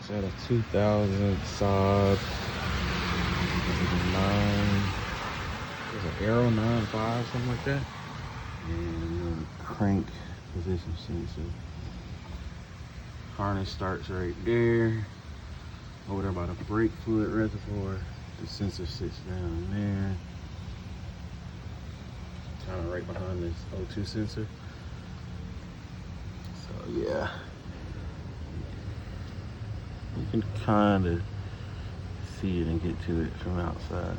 It's at a 2000 Saab 9. It's an Arrow 9.5, something like that. And crank position sensor. Harness starts right there. Over there by the brake fluid reservoir. The sensor sits down there. Kind of right behind this O2 sensor. So yeah. You can kind of see it and get to it from outside.